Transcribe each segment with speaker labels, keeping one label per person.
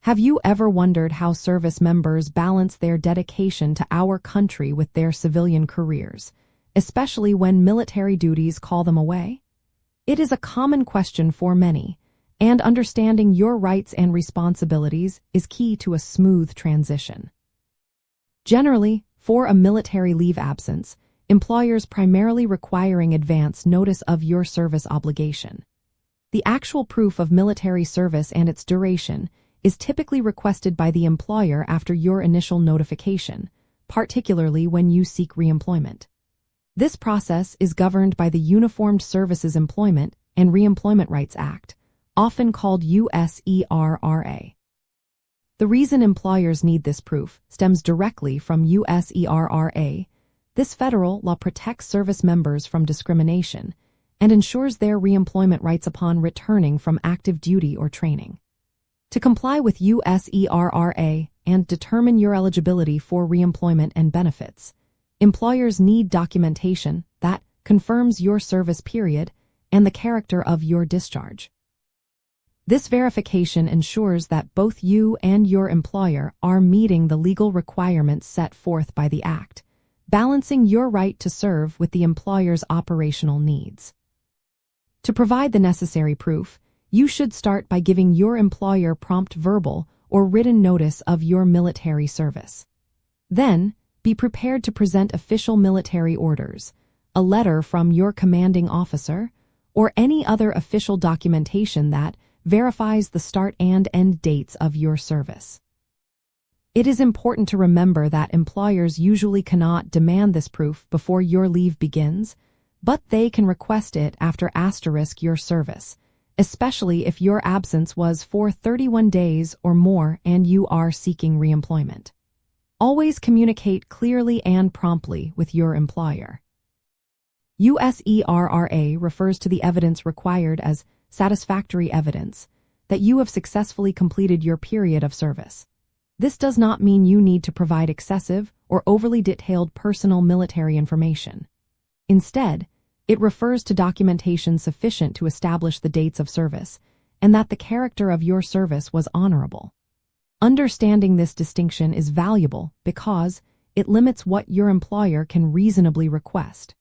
Speaker 1: Have you ever wondered how service members balance their dedication to our country with their civilian careers, especially when military duties call them away? It is a common question for many, and understanding your rights and responsibilities is key to a smooth transition. Generally, for a military leave absence, employers primarily requiring advance notice of your service obligation. The actual proof of military service and its duration is typically requested by the employer after your initial notification, particularly when you seek reemployment. This process is governed by the Uniformed Services Employment and Reemployment Rights Act, often called USERRA. The reason employers need this proof stems directly from USERRA. This federal law protects service members from discrimination and ensures their reemployment rights upon returning from active duty or training. To comply with USERRA and determine your eligibility for reemployment and benefits, employers need documentation that confirms your service period and the character of your discharge. This verification ensures that both you and your employer are meeting the legal requirements set forth by the Act, balancing your right to serve with the employer's operational needs. To provide the necessary proof, you should start by giving your employer prompt verbal or written notice of your military service. Then, be prepared to present official military orders, a letter from your commanding officer, or any other official documentation that verifies the start and end dates of your service. It is important to remember that employers usually cannot demand this proof before your leave begins, but they can request it after your service, especially if your absence was for 31 days or more and you are seeking reemployment. Always communicate clearly and promptly with your employer. USERRA refers to the evidence required as satisfactory evidence that you have successfully completed your period of service. This does not mean you need to provide excessive or overly detailed personal military information. Instead, it refers to documentation sufficient to establish the dates of service and that the character of your service was honorable. Understanding this distinction is valuable because it limits what your employer can reasonably request.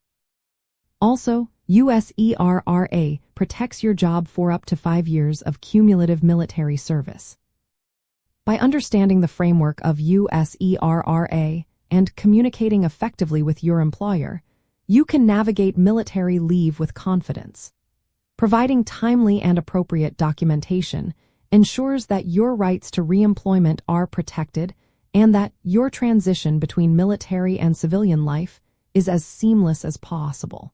Speaker 1: Also, USERRA protects your job for up to 5 years of cumulative military service. By understanding the framework of USERRA and communicating effectively with your employer, you can navigate military leave with confidence. Providing timely and appropriate documentation ensures that your rights to reemployment are protected and that your transition between military and civilian life is as seamless as possible.